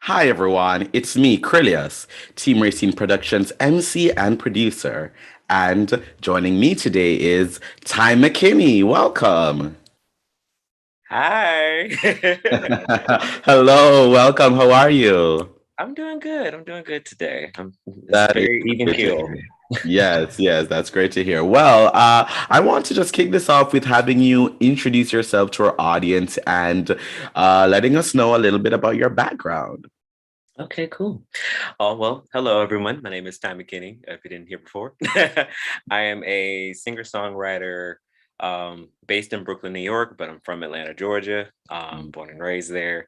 Hi everyone, it's me, Krylios, Team Racing Productions MC and producer. And joining me today is Ty McKinnie. Welcome. Hi. Hello, welcome. How are you? I'm doing good. I'm doing good today. It's That is very even great to keel. hear. Yes, yes, that's great to hear. Well, I want to just kick this off with having you introduce yourself to our audience and letting us know a little bit about your background. Okay, cool. Oh, well, hello everyone. My name is Ty McKinney, if you didn't hear before. I am a singer-songwriter based in Brooklyn, New York, but I'm from Atlanta, Georgia. Born and raised there.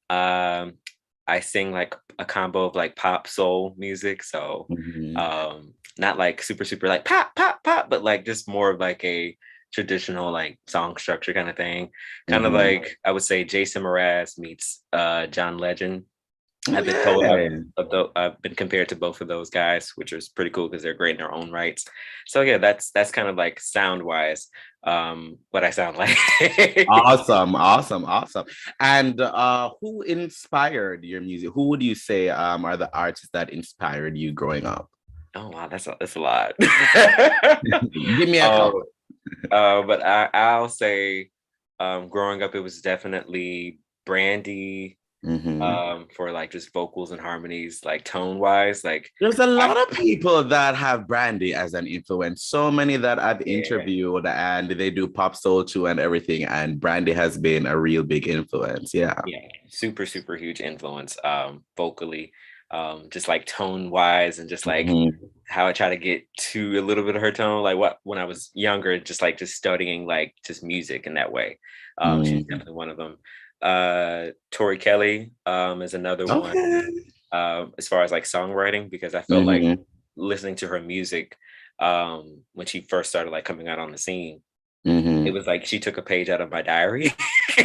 Um, I sing like a combo of like pop soul music. So Mhm. not like super like pop, pop, pop, but like just more of like a traditional like song structure kind of thing. Kind of Mhm. like I would say Jason Mraz meets John Legend. I've been told Okay. I've been compared to both of those guys, which is pretty cool because they're great in their own rights. So yeah, that's kind of like sound wise, what I sound like. Awesome, awesome, awesome. And who inspired your music? Who would you say are the artists that inspired you growing up? Oh wow, that's a lot. Give me a couple. um, but I'll say, growing up, it was definitely Brandy, Hmm. for like just vocals and harmonies, like tone wise, like There's a I lot of people that have Brandy as an influence. So many that I've yeah. interviewed and they do pop soul too and everything. And Brandy has been a real big influence. Yeah. Yeah, super huge influence vocally, just like tone wise and just like Hmm. how I try to get to a little bit of her tone, like what when I was younger, just like just studying like just music in that way. She's Hmm. definitely one of them. Tori Kelly is another one, Okay. as far as like songwriting, because I felt like Hmm. listening to her music when she first started like coming out on the scene, it Hmm. was like she took a page out of my diary.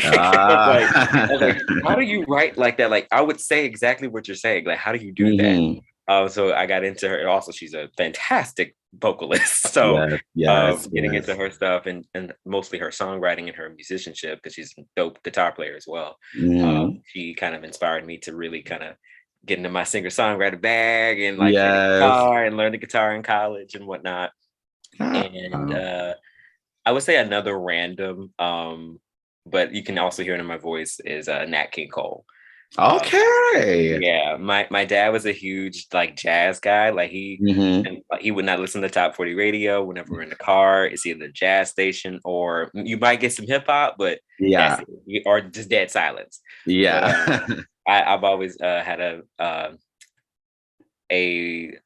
Ah. I was like, how do you write like that? Like, I would say exactly what you're saying. Like, how do you do that? Hmm. So I got into her. Also, she's a fantastic vocalist. So Yes, yes, getting into yes. her stuff and mostly her songwriting and her musicianship, because she's a dope guitar player as well. Hmm. She kind of inspired me to really kind of get into my singer-songwriter bag and like play the Yes. guitar and learn the guitar in college and whatnot. Ah, And I would say another random, but you can also hear it in my voice is Nat King Cole. Uh, okay. yeah, my dad was a huge like jazz guy. Like Hmm. he would not listen to top 40 radio whenever we're in the car. It's either the jazz station or you might get some hip hop, but that's Yeah. it, or just dead silence. But Yeah. I've always had a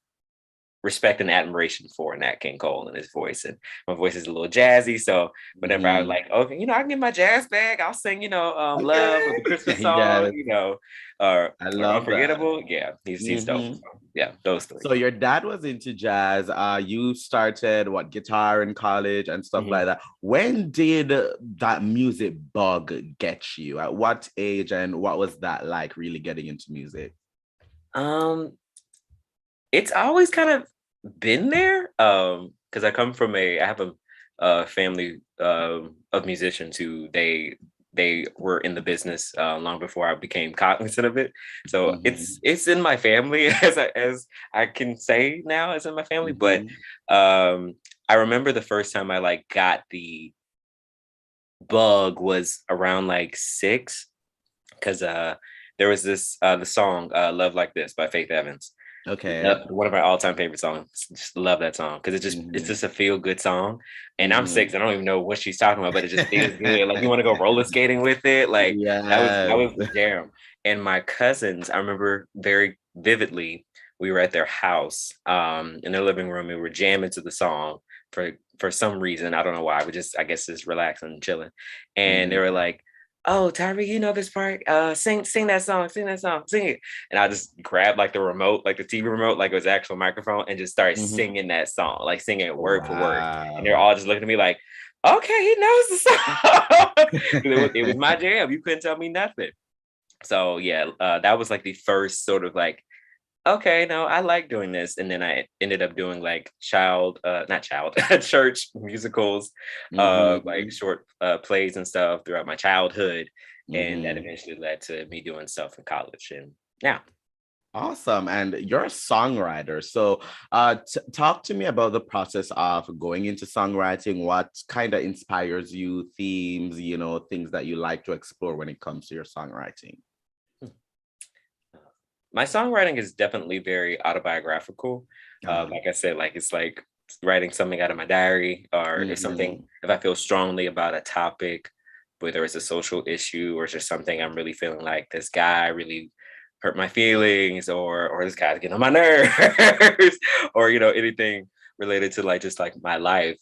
respect and admiration for Nat King Cole and his voice. And my voice is a little jazzy. So whenever I was Hmm. like, okay, I can get my jazz bag, I'll sing, Love or the Okay. Christmas song, Yes. I or love that. Unforgettable. Yeah, he's dope. Hmm. So, yeah, those three. So your dad was into jazz. You started what guitar in college and stuff Mhm. like that. When did that music bug get you? At what age and what was that like really getting into music? Um, it's always kind of been there. Because I have a family of musicians who they were in the business long before I became cognizant of it. So Hmm. it's in my family as I can say now, it's in my family. But Hmm. um, I remember the first time I like got the bug was around like six, because there was this the song "Love Like This" by Faith Evans. Okay. One of my all-time favorite songs. Just love that song because it's Hmm. just a feel-good song. And I'm six. Hmm. I don't even know what she's talking about, but it just feels good. Like you want to go roller skating with it. Like that Yes. was the jam. And my cousins, I remember very vividly. We were at their house, in their living room. We were jamming to the song for some reason. I don't know why. We just I guess just relaxing and chilling. And they Hmm. were like, "Oh, Tyree, you know this part? Sing that song. Sing that song. Sing it." And I just grabbed like the remote, like the TV remote, like it was actual microphone, and just started Hmm. singing that song, like singing it word for word. And they're Wow. all just looking at me like, okay, he knows the song. It was my jam. You couldn't tell me nothing. So yeah, that was like the first sort of like, okay, no, I like doing this. And then I ended up doing like not child, church musicals, like Hmm. short plays and stuff throughout my childhood. And that Hmm. eventually led to me doing stuff in college. And Yeah. Awesome. And you're a songwriter. So talk to me about the process of going into songwriting. What kind of inspires you, themes, things that you like to explore when it comes to your songwriting? My songwriting is definitely very autobiographical. Uh, Like I said, like it's like writing something out of my diary, or mhm. if I feel strongly about a topic, whether it's a social issue or it's just something I'm really feeling like this guy really hurt my feelings, or this guy's getting on my nerves, or anything related to like just like my life.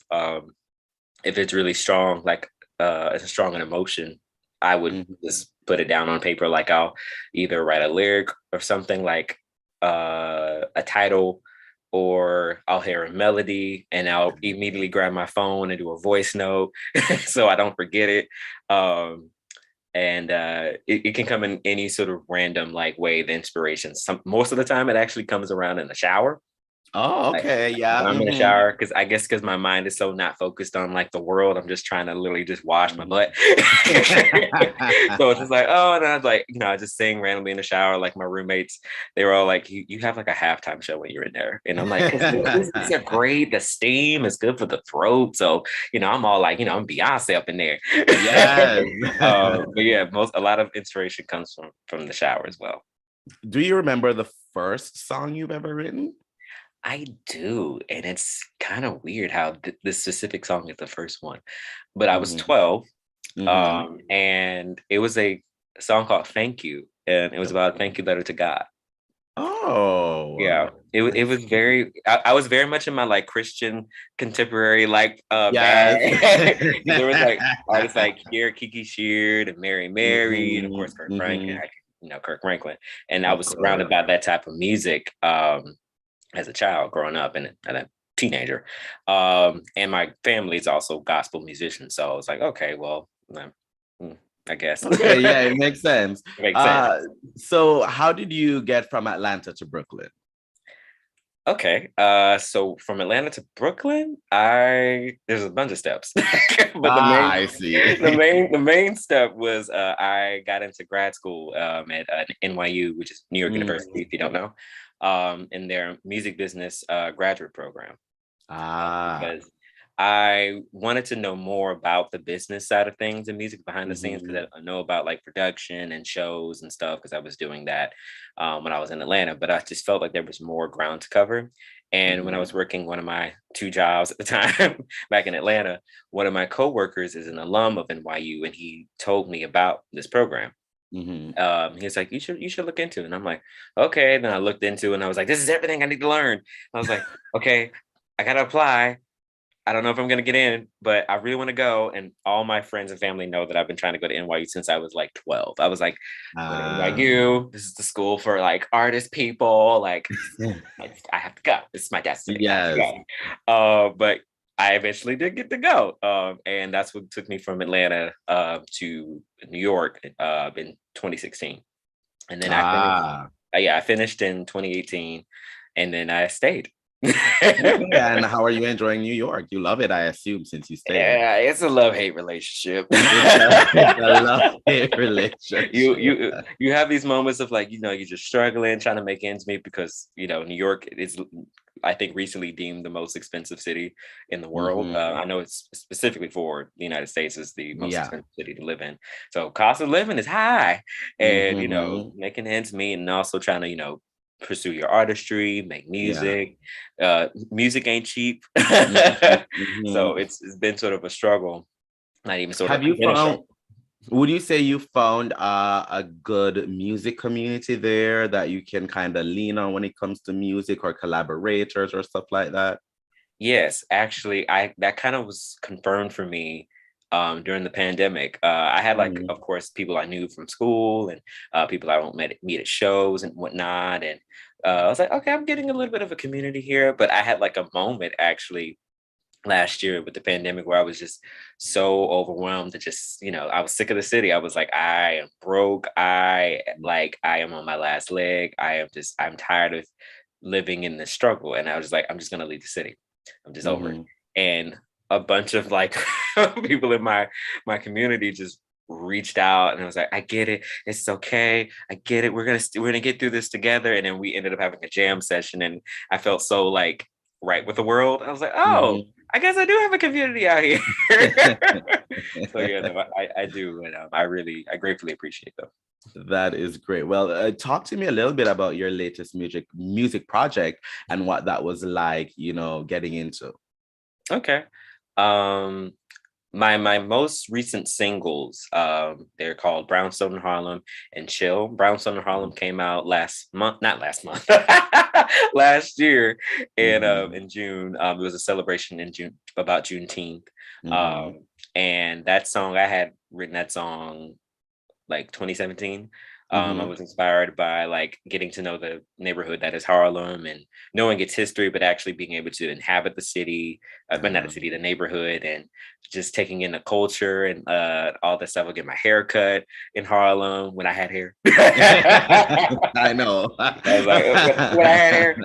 If it's really strong, like it's strong an emotion, I would Mhm. just put it down on paper. Like I'll either write a lyric or something like a title, or I'll hear a melody and I'll immediately grab my phone and do a voice note so I don't forget it. Um, and it can come in any sort of random like way. The inspiration, most of the time, it actually comes around in the shower. Oh, Like okay. when Yeah. I'm in the Hmm. shower, because I guess because my mind is so not focused on like the world, I'm just trying to literally just wash my butt. So it's just like, oh, and I was like, I just sing randomly in the shower. Like my roommates, they were all like, you have like a halftime show when you're in there. And I'm like, because these are great. The steam is good for the throat. So, I'm all like, I'm Beyonce up in there. Yes. But yeah, a lot of inspiration comes from the shower as well. Do you remember the first song you've ever written? I do, and it's kind of weird how this specific song is the first one. But I was Hmm. 12, Hmm. and it was a song called "Thank You," and it was about a thank you letter to God. Oh, Yeah, it that's was very. I was very much in my like Christian contemporary like yes. bag, because there was like artists like here Kiki Sheard and Mary Mary, and of Hmm. course Kirk Franklin. Hmm. Kirk Franklin, and I Of was surrounded course. by that type of music. As a child growing up and a teenager. And my family is also gospel musicians. So I was like, okay, well, mm, I guess. Okay, yeah, it makes sense. Makes sense. Uh, so how did you get from Atlanta to Brooklyn? Okay. So from Atlanta to Brooklyn, there's a bunch of steps. But Ah, I see. the main step was I got into grad school at NYU, which is New York University, Mhm. if you don't know, in their music business graduate program. Ah. Because I wanted to know more about the business side of things and music behind the scenes, Mhm. because I know about like production and shows and stuff because I was doing that when I was in Atlanta. But I just felt like there was more ground to cover. And when I Mhm. was working one of my two jobs at the time back in Atlanta, one of my coworkers is an alum of NYU, and he told me about this program. Mhm. He was like, you should look into it. And I'm like, okay. Then I looked into it and I was like, this is everything I need to learn. I was like, okay, I gotta apply. I don't know if I'm gonna get in, but I really want to go. And all my friends and family know that I've been trying to go to NYU since I was like 12. I was like, go to Ah. NYU. This is the school for like artist people. Like, I have to go. This is my destiny. I have to Yes. go. But I eventually did get to go. And that's what took me from Atlanta to New York in 2016. And then I finished. Ah. Yeah, I finished in 2018, and then I stayed. Okay, and how are you enjoying New York? You love it, I assume, since you stayed. Yeah, it's a love-hate relationship. It's a love-hate you relationship. you you have these moments of like, you're just struggling, trying to make ends meet because New York is, I think, recently deemed the most expensive city in the world. Mhm. I know it's specifically for the United States is the most Yeah. expensive city to live in. So cost of living is high, and Mhm. making ends meet, and also trying to pursue your artistry, make Yeah. music. Music ain't cheap. Mhm. Mhm. So it's been sort of a struggle. Not even sort of, Have it's you been a found, struggle. would you say you found a good music community there that you can kind of lean on when it comes to music or collaborators or stuff like that? Yes, actually, I that kind of was confirmed for me during the pandemic. I had like, Mhm. of course, people I knew from school, and people I don't meet at shows and whatnot. And I was like, okay, I'm getting a little bit of a community here. But I had like a moment actually last year with the pandemic where I was just so overwhelmed that just, I was sick of the city. I was like, I am broke. I am on my last leg. I'm tired of living in this struggle. And I was like, I'm just gonna leave the city. I'm just over it. Mhm. And a bunch of like people in my community just reached out and I was like, I get it. It's okay. I get it. We're gonna get through this together. And then we ended up having a jam session, and I felt so like right with the world. I was like, oh, Mhm. I guess I do have a community out here. So yeah, no, I do, and I gratefully appreciate them. That is great. Well, talk to me a little bit about your latest music project and what that was like, getting into. Okay. Um, my most recent singles, they're called Brownstone in Harlem and Chill. Brownstone in Harlem came out last month, not last month, last year Mhm. in June. It was a celebration in June about Juneteenth. Mhm. Um, and that song, I had written that song like 2017. I Mhm. was inspired by like getting to know the neighborhood that is Harlem and knowing its history, but actually being able to inhabit the city, but not the Uh-huh. city, the neighborhood, and just taking in the culture and all that stuff. I get my hair cut in Harlem when I had hair. I know. I was like, when I had hair,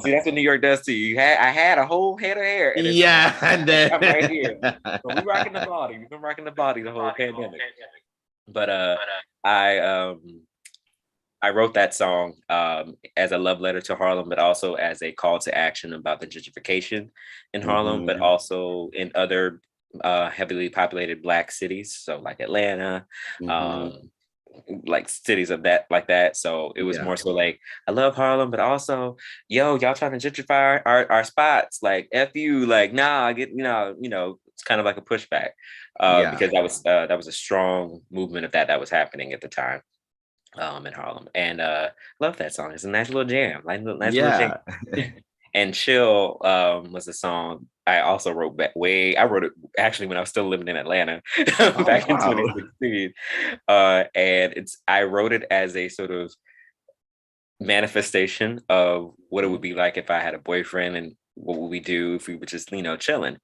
see, that's what New York does to you. I had a whole head of hair, and it's Yeah, and then I'm right here. So we rocking the body. We've been rocking the body the whole pandemic. But I um I wrote that song as a love letter to Harlem, but also as a call to action about the gentrification in Harlem, but Mhm. also in other heavily populated Black cities, so like Atlanta, Mhm. um, like cities of that like that. So it was Yeah. more so like I love Harlem, but also y'all trying to gentrify our spots. Like F you, like nah, I get it's kind of like a pushback Yeah. because that was a strong movement of that was happening at the time in Harlem. And love that song. It's a nice little jam. Nice little jam. Yeah. And Chill was a song I also wrote I wrote it actually when I was still living in Atlanta Oh, back in wow. 2016. And I wrote it as a sort of manifestation of what it would be like if I had a boyfriend, and what would we do if we were just, chilling.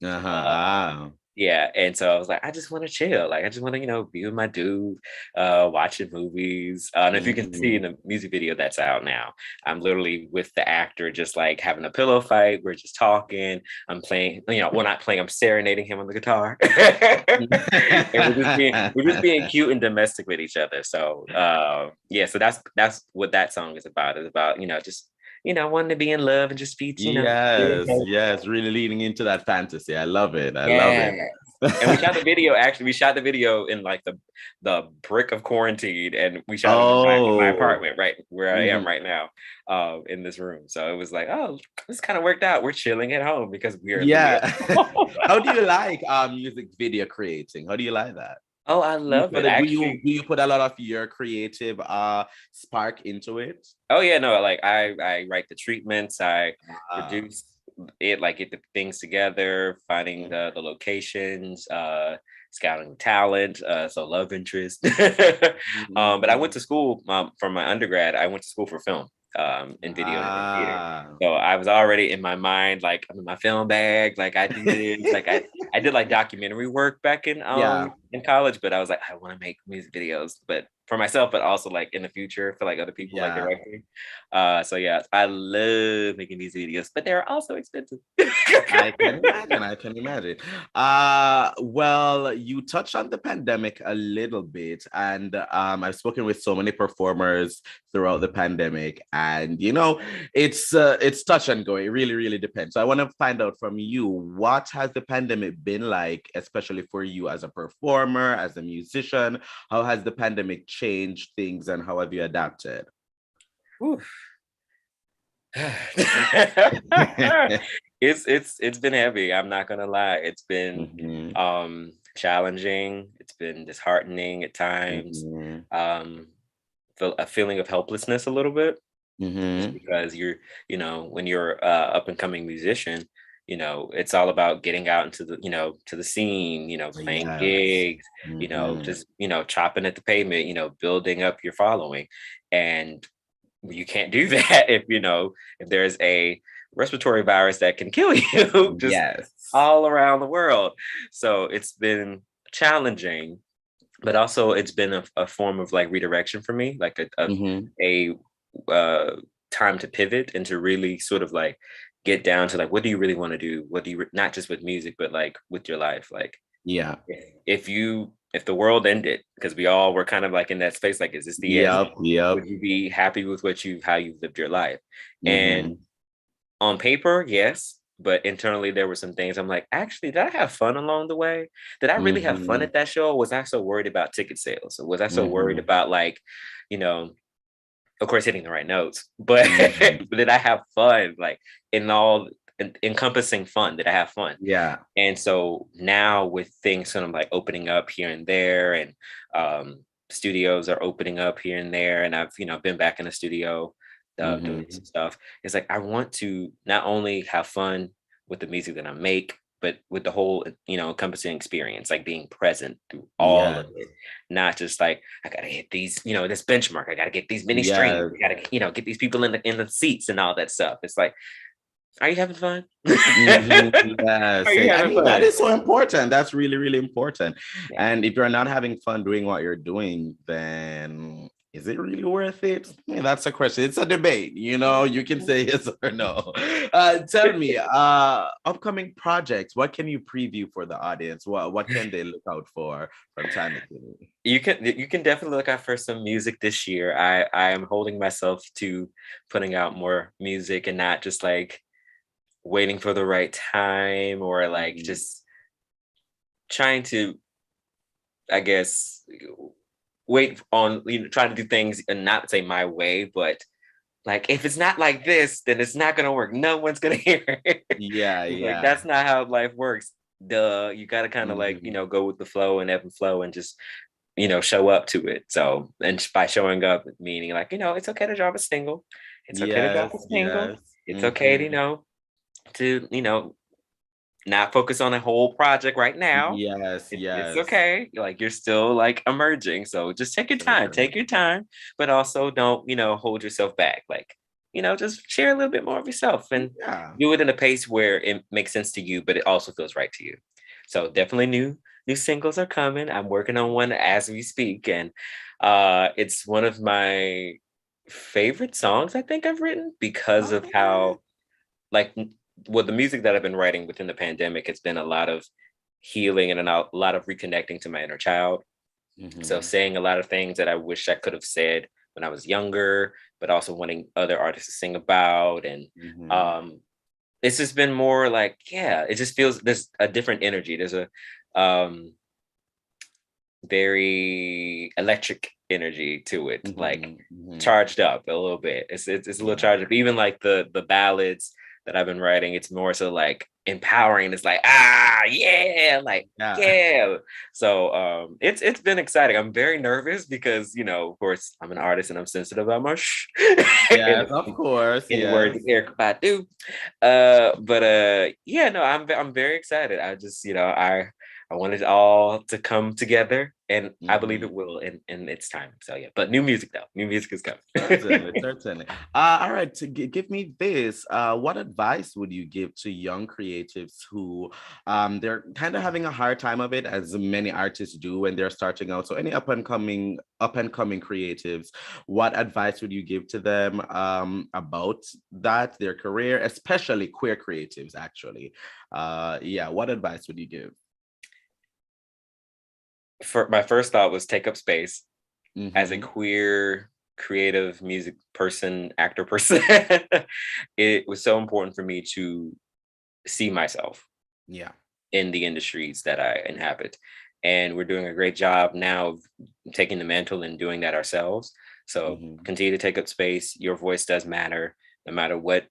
Uh-huh. Uh, Ah. yeah, and so I was like, I just want to chill. Like, I just want to, be with my dude, watching movies. And if you can see in Mhm. the music video that's out now, I'm literally with the actor, just like having a pillow fight. We're just talking. I'm playing, well, not playing. I'm serenading him on the guitar, and we're just being cute and domestic with each other. So, yeah. So that's what that song is about. It's about just wanting to be in love and just be Yes, yes, really leaning into that fantasy. I love it. I love yeah. it. And we shot the video. Actually, we shot the video in like the brick of quarantine, and we shot it in my Oh. apartment, right where I am Mhm. right now, in this room. So it was like, oh, this kind of worked out. We're chilling at home because we are literally at Yeah. home. How do you like music video creating? How do you like that? Oh, I Do you love put it. it, do you Actually, do you put a lot of your creative spark into it? oh yeah, no, like I write the treatments, I Ah. produce it, like get the things together, finding Mhm. the locations, scouting talent, so love interest. But I went Mhm. to school for my undergrad. I went to school for film, in video and theater. Ah. So I was already in my mind, like I'm in my film bag, like I do this, like I did like documentary work back Yeah. in college, but I was like, I want to make music videos, but for myself, but also like in the future for like other people like Yeah. directing. So yeah, I love making these videos, but they're also expensive. I can imagine. I can imagine. Well, you touched on the pandemic a little bit, and I've spoken with so many performers throughout the pandemic, and it's touch and go. It really, really depends. So I want to find out from you, what has the pandemic been like, especially for you as a performer, as a musician? How has the pandemic changed things, and how have you adapted? Oof. It's been heavy. I'm not gonna lie. It's been Mhm. challenging. It's been disheartening at times. Mhm. Um, a feeling of helplessness a little bit, just Mhm. because when you're up and coming musician, it's all about getting out into to the scene, playing Yes. gigs, Mhm. just chopping at the pavement, building up your following. And you can't do that if there's a respiratory virus that can kill you just Yes. all around the world. So it's been challenging, but also it's been a form of like redirection for me, like Mhm. a uh time to pivot and to really sort of like get down to like, what do you really want to do? What do you not just with music, but like with your life? Like Yeah. if you if the world ended, because we all were kind of like in that space, like, is this the end? Yep, yep. Would you be happy with how you've lived your life? And Mm-hmm. on paper, yes, but internally there were some things I'm like, actually, did I have fun along the way? Did I really have fun Mm-hmm. at that show? Or was I so worried about ticket sales? Or was I so worried Mm-hmm. about, like, you know, of course, hitting the right notes, but Mm-hmm. did I have fun? Like, in all encompassing fun, did I have fun? Yeah. And so now with things kind of like opening up here and there, and studios are opening up here and there, and I've been back in the studio doing Mm-hmm. some stuff. It's like I want to not only have fun with the music that I make, but with the whole encompassing experience, like being present through all Yes. of it, not just like I gotta hit these, this benchmark. I gotta get these many streams. Yes. I gotta get these people in the seats and all that stuff. It's like, are you having fun? Mhm. Yes. Are you I having mean, that fun? is so important. That's really, really important. Yeah. And if you're not having fun doing what you're doing, then is it really worth it? I mean, that's a question. It's a debate. You can say yes or no. Tell me, upcoming projects, what can you preview for the audience? What can they look out for from Ty McKinnie? You can definitely look out for some music this year. I am holding myself to putting out more music and not just like waiting for the right time, or like Mhm. just trying to, I guess, wait on, trying to do things and not say my way, but like, if it's not like this, then it's not gonna work. No one's gonna hear it. Yeah, It's like, yeah. that's not how life works. Duh. You gotta kind of like, Mhm. go with the flow and ebb and flow, and just show up to it. So, and by showing up, meaning like, it's okay to drop a single. It's okay to drop a Yes, single. yes. It's okay to, Mhm. not focus on a whole project right now. Yes, It's yes. okay. Like, you're still like emerging. So just take Certainly. your time, but also don't, hold yourself back. Like, just share a little bit more of yourself, and Yeah. do it in a pace where it makes sense to you, but it also feels right to you. So definitely new singles are coming. I'm working on one as we speak. And it's one of my favorite songs I think I've written, because of Okay. how, like, well, the music that I've been writing within the pandemic has been a lot of healing and a lot of reconnecting to my inner child. So Mhm. saying a lot of things that I wish I could have said when I was younger, but also wanting other artists to sing about. And Mhm. um, it's just been more like, yeah, it just feels there's a different energy. There's a um, very electric energy to it, like Mhm. Mhm. charged up a little bit. It's a little Yeah. charged up. Even like the ballads that I've been writing, it's more so like empowering. It's like, ah, yeah, like, Yeah. yeah. So it's been exciting. I'm very nervous because, of course, I'm an artist and I'm sensitive about my Yes, in, of course. in the words of Yes. Eric Badu. But yeah, no, I'm very excited. I just, I want it all to come together, and I believe it Mhm. will in its time. So yeah, but new music though, new music is coming. Certainly, certainly. All right, to give me this, what advice would you give to young creatives who they're kind of having a hard time of it, as many artists do when they're starting out? So any up and coming creatives, what advice would you give to them about that, their career, especially queer creatives, actually? Yeah, what advice would you give? For my first thought was take up space as a Mm-hmm. queer creative music person, actor person. It was so important for me to see myself Yeah. in the industries that I inhabit. And we're doing a great job now of taking the mantle and doing that ourselves. So Mm-hmm. continue to take up space. Your voice does matter, no matter what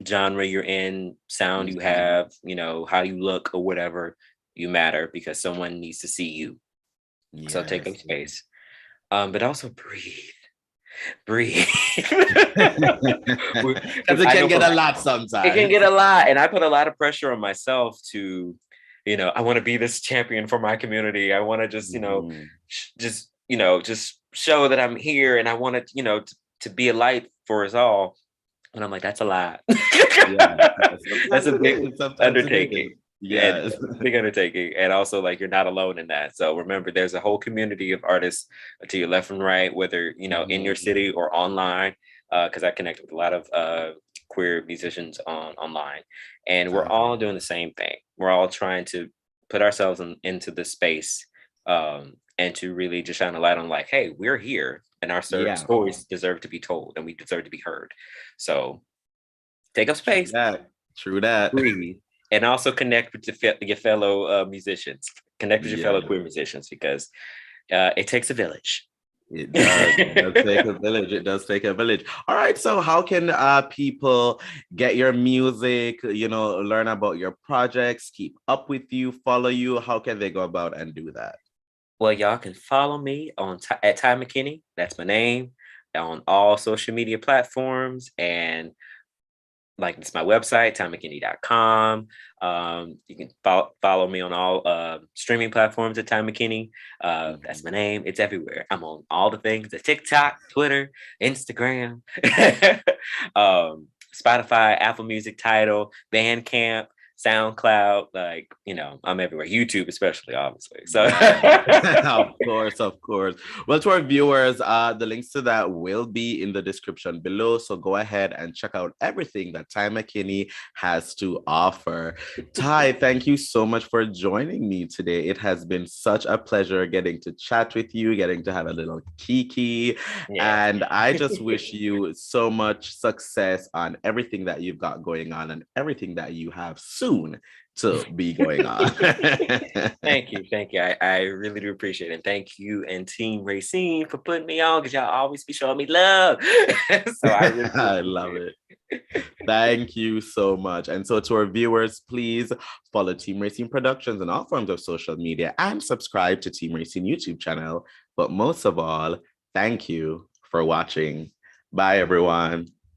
genre you're in, sound you Mm-hmm. have, how you look or whatever, you matter because someone needs to see you. So take up Yes. space. But also breathe. Because it I can know get for a lot it can sometimes. get a lot, and I put a lot of pressure on myself to, I want to be this champion for my community. I want to just, Mhm. just show that I'm here, and I want to, to be a light for us all. And I'm like, that's a lot. Yeah, yeah. That's Sometimes a it big is. Sometimes it is. undertaking. And Yes. big undertaking. And also, like, you're not alone in that. So remember, there's a whole community of artists to your left and right, whether, in your Mhm. city or online. Because I connect with a lot of queer musicians online. And we're all doing the same thing. We're all trying to put ourselves into the space and to really just shine a light on like, hey, we're here and our Yeah. stories deserve to be told and we deserve to be heard. So take up True space, that. True that. breathe, and also connect with your fellow musicians. Connect with your Yeah. fellow queer musicians because it takes a village. It does. It does take a village. It does take a village. All right. So how can people get your music, learn about your projects, keep up with you, follow you? How can they go about and do that? Well, y'all can follow me at Ty McKinnie. That's my name on all social media platforms. And like it's my website, tymckinney.com. You can follow me on all streaming platforms at Ty McKinnie. That's my name. It's everywhere. I'm on all the things: the TikTok, Twitter, Instagram, Spotify, Apple Music, Tidal, Bandcamp, SoundCloud. Like, I'm everywhere. YouTube, especially, obviously. So, Of course, of course. Well, to our viewers, the links to that will be in the description below. So go ahead and check out everything that Ty McKinnie has to offer. Ty, thank you so much for joining me today. It has been such a pleasure getting to chat with you, getting to have a little kiki. yeah. And I just wish you so much success on everything that you've got going on and everything that you have soon to be going on. Thank you. I really do appreciate it. And thank you and Team Racine for putting me on because y'all always be showing me love. So I really I love it. Thank you so much. And so to our viewers, please follow Team Racing Productions on all forms of social media and subscribe to Team Racing YouTube channel. But most of all, thank you for watching. Bye, everyone.